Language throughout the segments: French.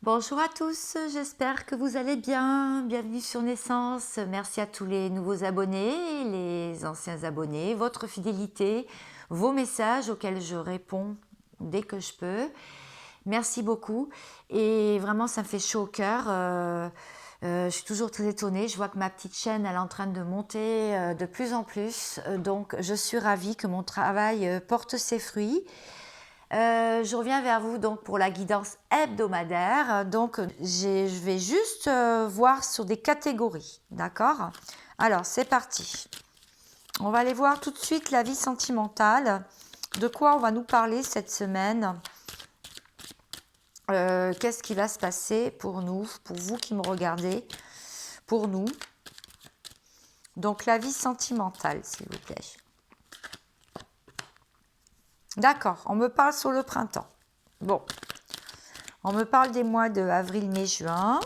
Bonjour à tous, j'espère que vous allez bien. Bienvenue sur Naissance. Merci à tous les nouveaux abonnés, les anciens abonnés, votre fidélité, vos messages auxquels je réponds dès que je peux. Merci beaucoup et vraiment ça me fait chaud au cœur. Je suis toujours très étonnée. Je vois que ma petite chaîne elle est en train de monter de plus en plus. Donc je suis ravie que mon travail porte ses fruits. Je reviens vers vous donc pour la guidance hebdomadaire. Donc, je vais juste voir sur des catégories, d'accord? Alors, c'est parti. On va aller voir tout de suite la vie sentimentale. De quoi on va nous parler cette semaine? Qu'est-ce qui va se passer pour nous, pour vous qui me regardez, pour nous? Donc, la vie sentimentale, s'il vous plaît. D'accord, on me parle sur le printemps. Bon, on me parle des mois de avril, mai, juin.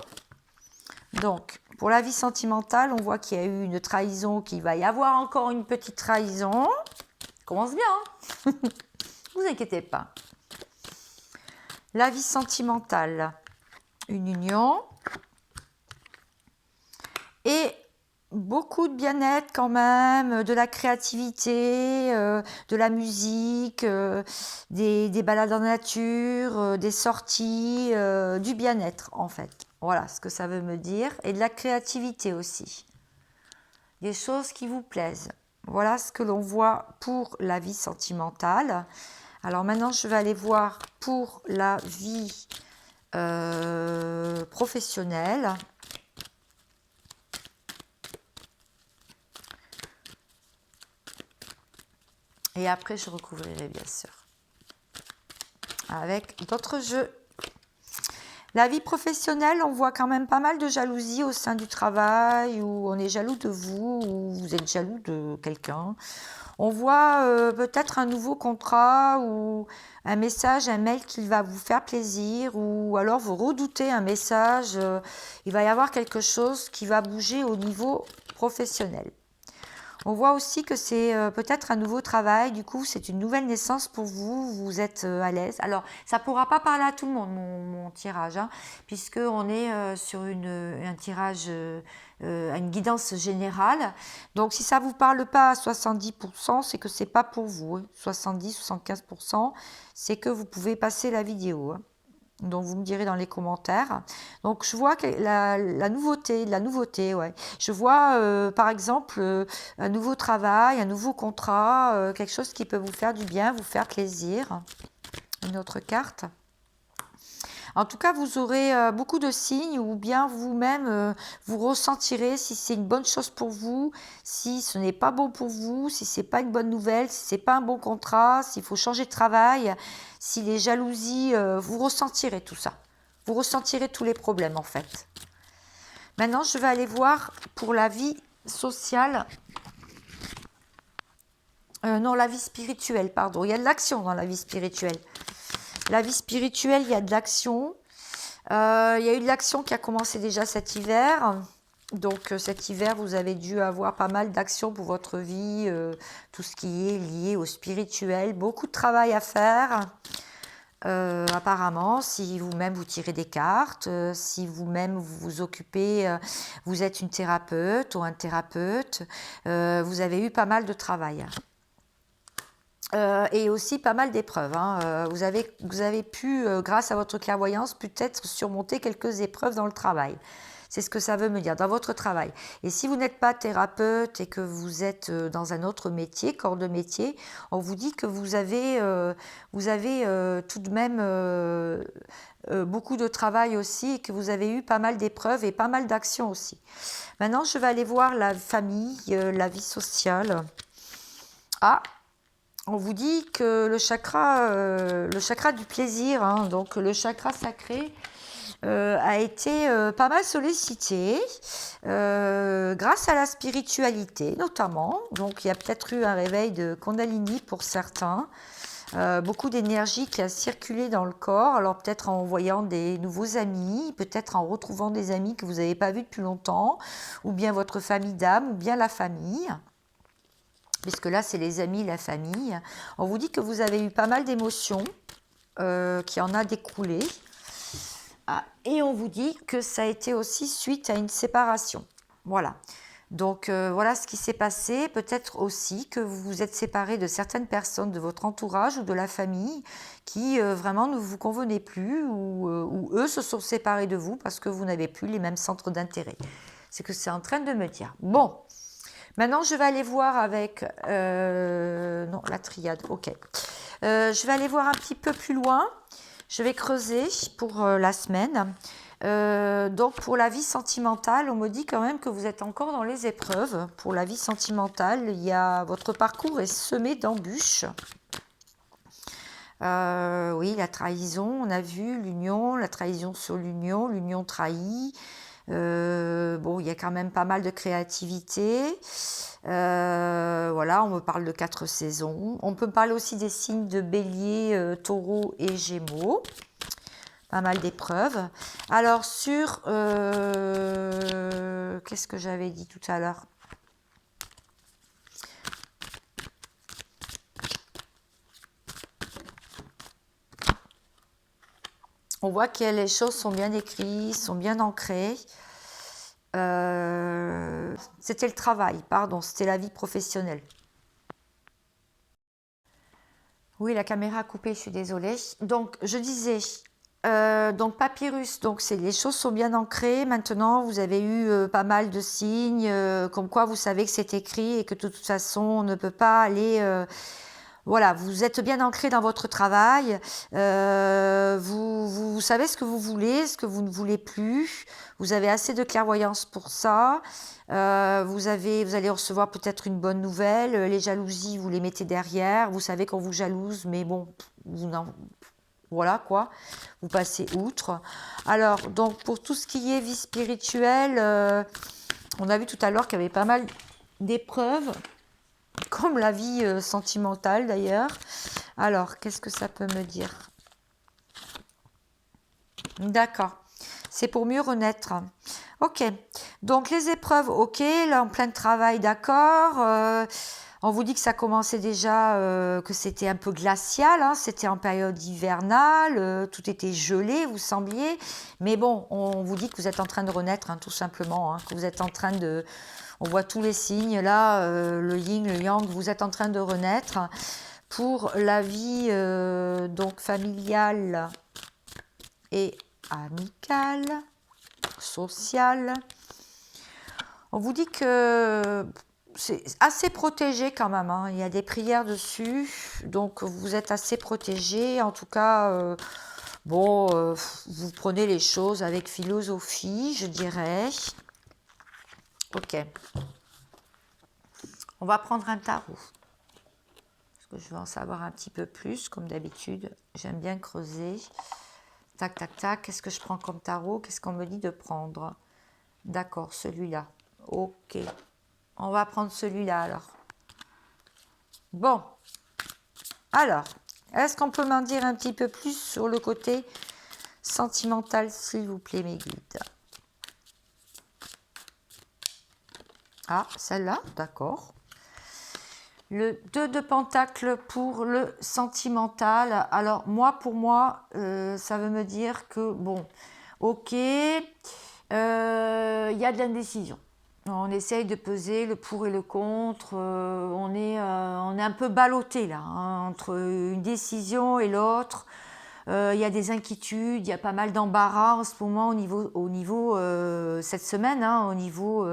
Donc, pour la vie sentimentale, on voit qu'il y a eu une trahison, qu'il va y avoir encore une petite trahison. Commence bien, hein. Vous inquiétez pas. La vie sentimentale, une union. Et beaucoup de bien-être quand même, de la créativité, de la musique, des balades en nature, des sorties, du bien-être en fait. Voilà ce que ça veut me dire. Et de la créativité aussi. Des choses qui vous plaisent. Voilà ce que l'on voit pour la vie sentimentale. Alors maintenant, je vais aller voir pour la vie professionnelle. Et après, je recouvrirai bien sûr avec d'autres jeux. La vie professionnelle, on voit quand même pas mal de jalousie au sein du travail, où on est jaloux de vous, ou vous êtes jaloux de quelqu'un. On voit peut-être un nouveau contrat ou un message, un mail qui va vous faire plaisir, ou alors vous redoutez un message. Il va y avoir quelque chose qui va bouger au niveau professionnel. On voit aussi que c'est peut-être un nouveau travail, du coup c'est une nouvelle naissance pour vous, vous êtes à l'aise. Alors ça ne pourra pas parler à tout le monde mon tirage, hein, puisqu'on est sur un tirage, une guidance générale. Donc si ça ne vous parle pas à 70%, c'est que ce n'est pas pour vous. 70-75%, c'est que vous pouvez passer la vidéo. Hein. Donc vous me direz dans les commentaires. Donc je vois que la nouveauté, ouais. Je vois par exemple un nouveau travail, un nouveau contrat, quelque chose qui peut vous faire du bien, vous faire plaisir. Une autre carte. En tout cas, vous aurez beaucoup de signes ou bien vous-même, vous ressentirez si c'est une bonne chose pour vous, si ce n'est pas bon pour vous, si c'est pas une bonne nouvelle, si c'est pas un bon contrat, s'il faut changer de travail, si les jalousies, vous ressentirez tout ça. Vous ressentirez tous les problèmes en fait. Maintenant, je vais aller voir pour la vie sociale. Non, la vie spirituelle, pardon. Il y a de l'action dans la vie spirituelle. La vie spirituelle, il y a de l'action. Il y a eu de l'action qui a commencé déjà cet hiver. Donc cet hiver, vous avez dû avoir pas mal d'actions pour votre vie, tout ce qui est lié au spirituel. Beaucoup de travail à faire. Apparemment, si vous-même vous tirez des cartes, si vous-même vous vous occupez, vous êtes une thérapeute ou un thérapeute, vous avez eu pas mal de travail. Et aussi pas mal d'épreuves. Hein. Vous avez pu, grâce à votre clairvoyance, peut-être surmonter quelques épreuves dans le travail. C'est ce que ça veut me dire, dans votre travail. Et si vous n'êtes pas thérapeute et que vous êtes dans un autre métier, corps de métier, on vous dit que vous avez tout de même beaucoup de travail aussi et que vous avez eu pas mal d'épreuves et pas mal d'actions aussi. Maintenant, je vais aller voir la famille, la vie sociale. Ah, on vous dit que le chakra du plaisir, hein, donc le chakra sacré, a été pas mal sollicité grâce à la spiritualité notamment. Donc il y a peut-être eu un réveil de Kundalini pour certains. Beaucoup d'énergie qui a circulé dans le corps, alors peut-être en voyant des nouveaux amis, peut-être en retrouvant des amis que vous n'avez pas vus depuis longtemps, ou bien votre famille d'âme, ou bien la famille. Puisque là, c'est les amis, la famille. On vous dit que vous avez eu pas mal d'émotions qui en a découlé. Ah, et on vous dit que ça a été aussi suite à une séparation. Voilà. Donc voilà ce qui s'est passé. Peut-être aussi que vous vous êtes séparé de certaines personnes de votre entourage ou de la famille qui vraiment ne vous convenaient plus ou eux se sont séparés de vous parce que vous n'avez plus les mêmes centres d'intérêt. C'est que c'est en train de me dire. Bon, maintenant je vais aller voir avec... non, la triade, ok. Je vais aller voir un petit peu plus loin. Je vais creuser pour la semaine. Donc pour la vie sentimentale, on me dit quand même que vous êtes encore dans les épreuves. Pour la vie sentimentale, votre parcours est semé d'embûches. Oui, la trahison, on a vu l'union, la trahison sur l'union, l'union trahie. Bon, il y a quand même pas mal de créativité. Voilà, on me parle de 4 saisons. On peut me parler aussi des signes de Bélier, Taureau et Gémeaux. Pas mal d'épreuves. Alors sur... qu'est-ce que j'avais dit tout à l'heure? On voit que les choses sont bien écrites, sont bien ancrées. C'était le travail, pardon, c'était la vie professionnelle. Oui, la caméra a coupé, je suis désolée. Donc, je disais, donc papyrus, donc les choses sont bien ancrées. Maintenant, vous avez eu pas mal de signes, comme quoi vous savez que c'est écrit et que de toute façon, on ne peut pas aller... voilà, vous êtes bien ancré dans votre travail, vous savez ce que vous voulez, ce que vous ne voulez plus, vous avez assez de clairvoyance pour ça, vous allez recevoir peut-être une bonne nouvelle, les jalousies, vous les mettez derrière, vous savez qu'on vous jalouse, mais bon, voilà quoi, vous passez outre. Alors, donc pour tout ce qui est vie spirituelle, on a vu tout à l'heure qu'il y avait pas mal d'épreuves, comme la vie sentimentale d'ailleurs. Alors, qu'est-ce que ça peut me dire? D'accord. C'est pour mieux renaître. Ok. Donc, les épreuves, ok. Là, en plein travail, d'accord. On vous dit que ça commençait déjà, que c'était un peu glacial. Hein, c'était en période hivernale. Tout était gelé, vous sembliez. Mais bon, on vous dit que vous êtes en train de renaître, hein, tout simplement. Hein, que vous êtes en train de... On voit tous les signes là, le yin, le yang, vous êtes en train de renaître. Pour la vie donc familiale et amicale, sociale, on vous dit que c'est assez protégé quand même. Hein. Il y a des prières dessus, donc vous êtes assez protégé. En tout cas, bon, vous prenez les choses avec philosophie, je dirais. Ok. On va prendre un tarot. Parce que je veux en savoir un petit peu plus, comme d'habitude. J'aime bien creuser. Tac, tac, tac. Qu'est-ce que je prends comme tarot? Qu'est-ce qu'on me dit de prendre? D'accord, celui-là. Ok. On va prendre celui-là alors. Bon. Alors, est-ce qu'on peut m'en dire un petit peu plus sur le côté sentimental, s'il vous plaît, mes guides? Ah, celle-là, d'accord. Le 2 de Pentacle pour le sentimental. Alors, pour moi, ça veut me dire que, bon, ok, il y a de l'indécision. On essaye de peser le pour et le contre. On est un peu ballotté là, hein, entre une décision et l'autre. Il y a des inquiétudes, il y a pas mal d'embarras en ce moment au niveau cette semaine, hein, au niveau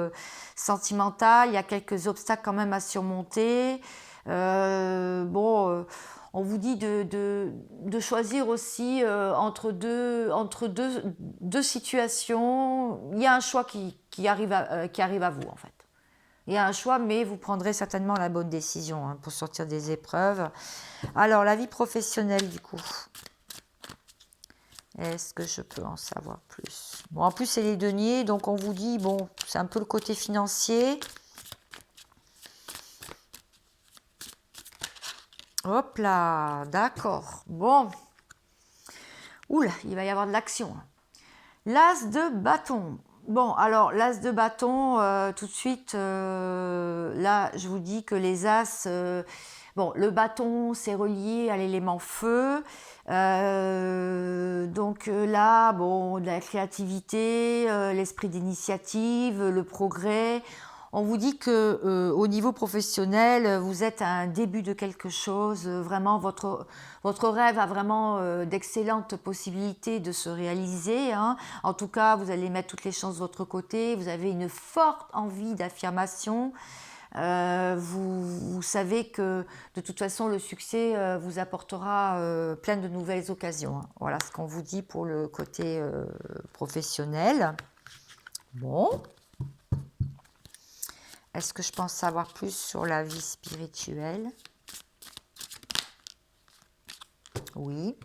sentimental. Il y a quelques obstacles quand même à surmonter. Bon, on vous dit de choisir aussi entre deux situations. Il y a un choix qui arrive à vous en fait. Il y a un choix, mais vous prendrez certainement la bonne décision hein, pour sortir des épreuves. Alors, la vie professionnelle du coup. Est-ce que je peux en savoir plus? Bon, en plus, c'est les deniers, donc on vous dit, bon, c'est un peu le côté financier. Hop là, d'accord. Bon. Oula, il va y avoir de l'action. L'as de bâton. Bon, alors, l'as de bâton, tout de suite, là, je vous dis que les as... Bon, le bâton, c'est relié à l'élément feu. Donc là, bon, de la créativité, l'esprit d'initiative, le progrès. On vous dit que au niveau professionnel, vous êtes à un début de quelque chose. Vraiment, votre rêve a vraiment d'excellentes possibilités de se réaliser, hein. En tout cas, vous allez mettre toutes les chances de votre côté. Vous avez une forte envie d'affirmation. Vous savez que de toute façon, le succès vous apportera plein de nouvelles occasions, hein. Voilà ce qu'on vous dit pour le côté professionnel. Bon. Est-ce que je pense savoir plus sur la vie spirituelle? Oui.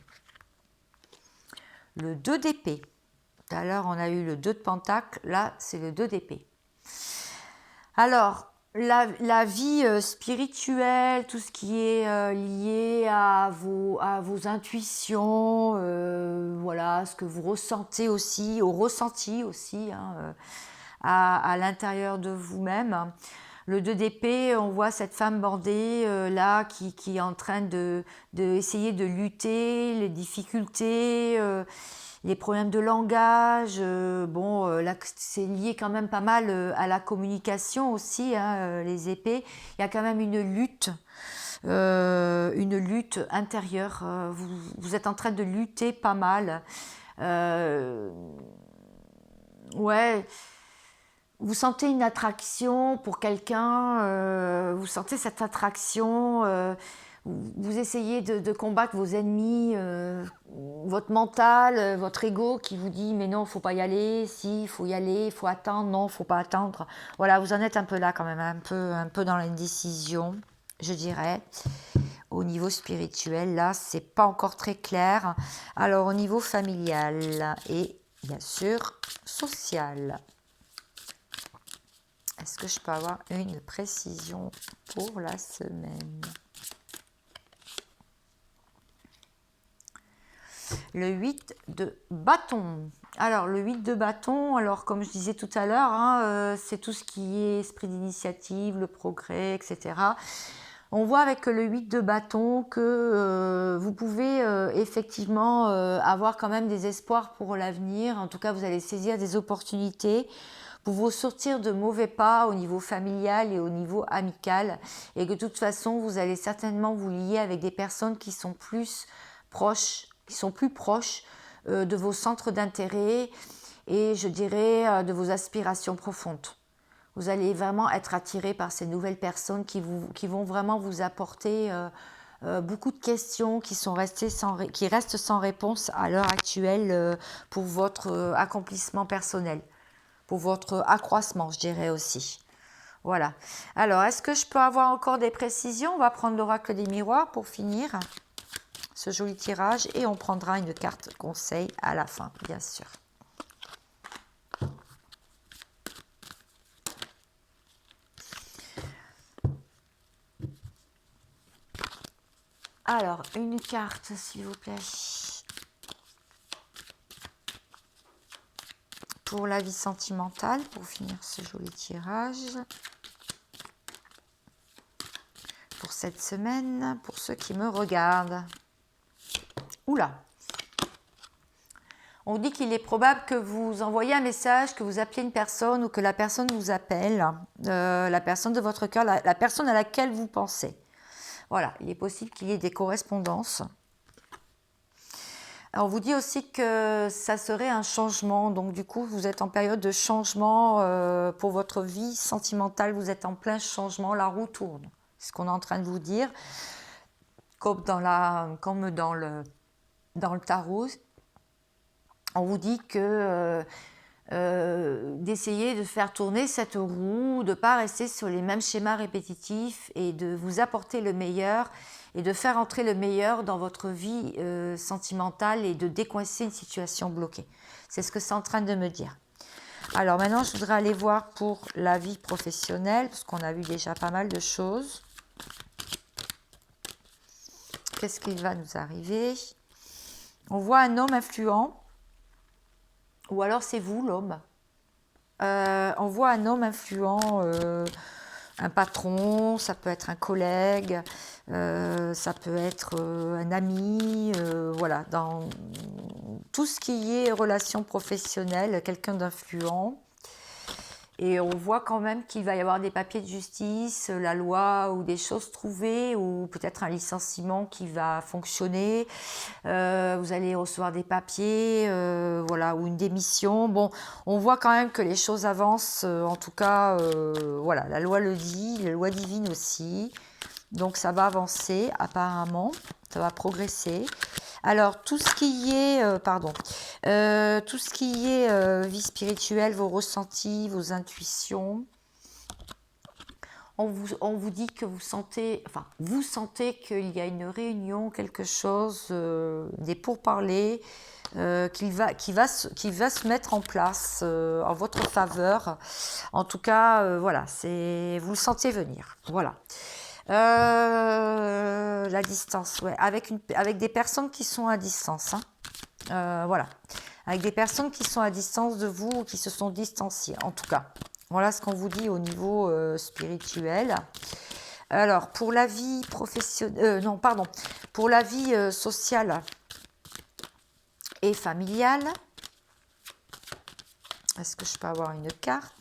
Le 2 d'épée. Tout à l'heure, on a eu le 2 de pentacle. Là, c'est le 2 d'épée. Alors, la vie spirituelle, tout ce qui est lié à vos intuitions, voilà, ce que vous ressentez aussi, au ressenti aussi, hein, à l'intérieur de vous-même. Le 2 d'épée, on voit cette femme bordée là qui est en train essayer de lutter, les difficultés, les problèmes de langage. Bon, là, c'est lié quand même pas mal à la communication aussi, hein, les épées. Il y a quand même une lutte intérieure. Vous êtes en train de lutter pas mal. Ouais. Vous sentez une attraction pour quelqu'un, vous sentez cette attraction, vous essayez de combattre vos ennemis, votre mental, votre ego qui vous dit mais non, faut pas y aller, si, il faut y aller, il faut attendre, non, faut pas attendre. Voilà, vous en êtes un peu là quand même, un peu dans l'indécision, je dirais. Au niveau spirituel, là, c'est pas encore très clair. Alors, au niveau familial et bien sûr social. Est-ce que je peux avoir une précision pour la semaine? Le 8 de bâton. Alors, le 8 de bâton, alors comme je disais tout à l'heure, hein, c'est tout ce qui est esprit d'initiative, le progrès, etc. On voit avec le 8 de bâton que vous pouvez effectivement avoir quand même des espoirs pour l'avenir. En tout cas, vous allez saisir des opportunités pour vous sortir de mauvais pas au niveau familial et au niveau amical. Et que de toute façon, vous allez certainement vous lier avec des personnes qui sont plus proches de vos centres d'intérêt et je dirais de vos aspirations profondes. Vous allez vraiment être attiré par ces nouvelles personnes qui vont vraiment vous apporter beaucoup de questions qui restent sans réponse à l'heure actuelle pour votre accomplissement personnel, pour votre accroissement, je dirais aussi. Voilà. Alors, est-ce que je peux avoir encore des précisions? On va prendre l'oracle des miroirs pour finir ce joli tirage et on prendra une carte conseil à la fin, bien sûr. Alors, une carte, s'il vous plaît. Pour la vie sentimentale, pour finir ce joli tirage. Pour cette semaine, pour ceux qui me regardent. Oula! On dit qu'il est probable que vous envoyez un message, que vous appelez une personne ou que la personne vous appelle, la personne de votre cœur, la personne à laquelle vous pensez. Voilà, il est possible qu'il y ait des correspondances. On vous dit aussi que ça serait un changement, donc du coup vous êtes en période de changement pour votre vie sentimentale, vous êtes en plein changement, la roue tourne. C'est ce qu'on est en train de vous dire, comme dans le tarot. On vous dit que d'essayer de faire tourner cette roue, de ne pas rester sur les mêmes schémas répétitifs et de vous apporter le meilleur et de faire entrer le meilleur dans votre vie sentimentale et de décoincer une situation bloquée. C'est ce que c'est en train de me dire. Alors maintenant, je voudrais aller voir pour la vie professionnelle, parce qu'on a vu déjà pas mal de choses. Qu'est-ce qui va nous arriver? On voit un homme influent. Ou alors c'est vous l'homme. On voit un homme influent un patron, ça peut être un collègue, ça peut être un ami, voilà, dans tout ce qui est relation professionnelle, quelqu'un d'influent. Et on voit quand même qu'il va y avoir des papiers de justice, la loi ou des choses trouvées, ou peut-être un licenciement qui va fonctionner. Vous allez recevoir des papiers, voilà, ou une démission. Bon, on voit quand même que les choses avancent. En tout cas, voilà, la loi le dit, la loi divine aussi. Donc ça va avancer apparemment, ça va progresser. Alors tout ce qui est, tout ce qui est vie spirituelle, vos ressentis, vos intuitions, on vous dit que vous sentez qu'il y a une réunion, quelque chose, des pourparlers, qui va se mettre en place en votre faveur. En tout cas, voilà, vous le sentez venir. Voilà. La distance, ouais, avec des personnes qui sont à distance, hein. Voilà, avec des personnes qui sont à distance de vous ou qui se sont distanciées, en tout cas. Voilà ce qu'on vous dit au niveau spirituel. Alors, pour la vie professionnelle, non, pardon, pour la vie sociale et familiale, est-ce que je peux avoir une carte ?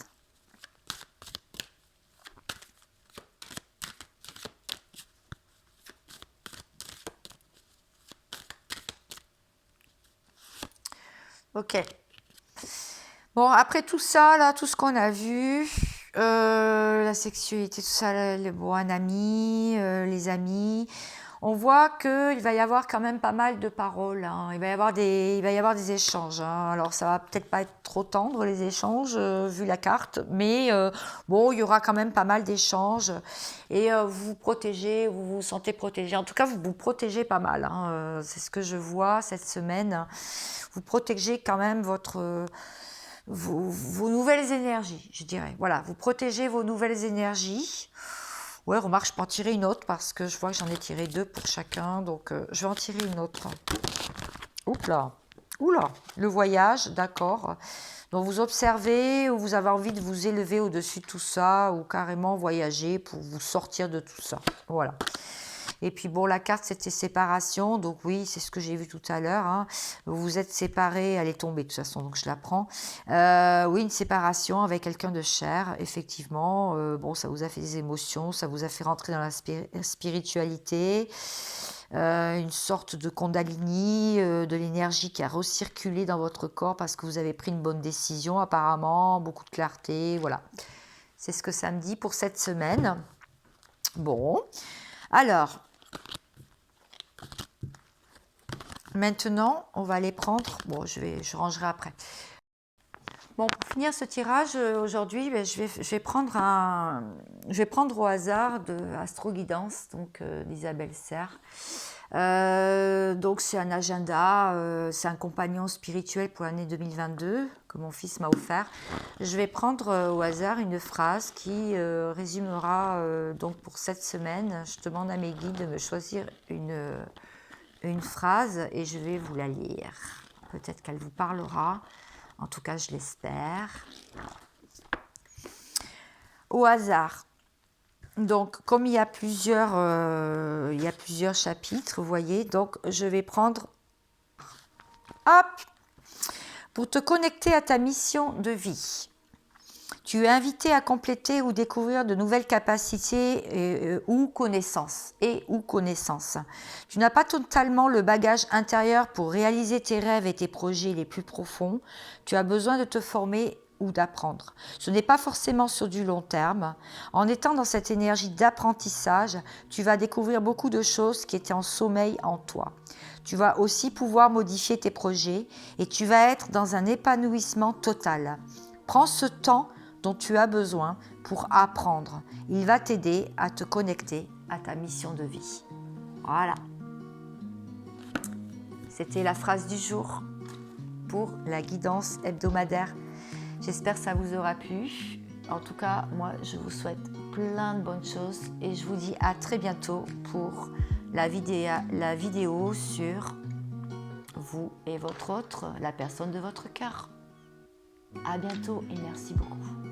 Ok. Bon, après tout ça, là, tout ce qu'on a vu, la sexualité, tout ça, bon, un ami, les amis, on voit qu'il va y avoir quand même pas mal de paroles, hein. Il va y avoir des échanges, hein. Alors, ça va peut-être pas être trop tendre, les échanges, vu la carte, mais bon, il y aura quand même pas mal d'échanges. Et vous vous protégez, vous vous sentez protégé. En tout cas, vous vous protégez pas mal, hein. C'est ce que je vois cette semaine. Vous protégez quand même vos nouvelles énergies, je dirais. Voilà, vous protégez vos nouvelles énergies. Ouais, remarque, je peux en tirer une autre parce que je vois que j'en ai tiré 2 pour chacun. Donc, je vais en tirer une autre. Oups là. Oula, le voyage, d'accord. Donc, vous observez ou vous avez envie de vous élever au-dessus de tout ça ou carrément voyager pour vous sortir de tout ça. Voilà. Et puis bon, la carte, c'était séparation. Donc oui, c'est ce que j'ai vu tout à l'heure, hein. Vous vous êtes séparés, elle est tombée de toute façon, donc je la prends. Oui, une séparation avec quelqu'un de cher, effectivement. Bon, ça vous a fait des émotions, ça vous a fait rentrer dans la spiritualité. Une sorte de Kundalini, de l'énergie qui a recirculé dans votre corps parce que vous avez pris une bonne décision, apparemment, beaucoup de clarté, voilà. C'est ce que ça me dit pour cette semaine. Bon, alors, maintenant, on va les prendre. Bon, je rangerai après. Bon, pour finir ce tirage, aujourd'hui, je vais prendre au hasard de Astro Guidance, donc d'Isabelle Serre. Donc, c'est un agenda, c'est un compagnon spirituel pour l'année 2022 que mon fils m'a offert. Je vais prendre au hasard une phrase qui résumera, donc pour cette semaine, je demande à mes guides de me choisir une phrase et je vais vous la lire. Peut-être qu'elle vous parlera. En tout cas, je l'espère. Au hasard. Donc, comme il y a plusieurs chapitres, vous voyez, donc je vais prendre... Hop! Pour te connecter à ta mission de vie. Tu es invité à compléter ou découvrir de nouvelles capacités ou connaissances. Tu n'as pas totalement le bagage intérieur pour réaliser tes rêves et tes projets les plus profonds. Tu as besoin de te former ou d'apprendre. Ce n'est pas forcément sur du long terme. En étant dans cette énergie d'apprentissage, tu vas découvrir beaucoup de choses qui étaient en sommeil en toi. Tu vas aussi pouvoir modifier tes projets et tu vas être dans un épanouissement total. Prends ce temps dont tu as besoin pour apprendre. Il va t'aider à te connecter à ta mission de vie. Voilà. C'était la phrase du jour pour la guidance hebdomadaire. J'espère que ça vous aura plu. En tout cas, moi, je vous souhaite plein de bonnes choses et je vous dis à très bientôt pour la vidéo sur vous et votre autre, la personne de votre cœur. À bientôt et merci beaucoup.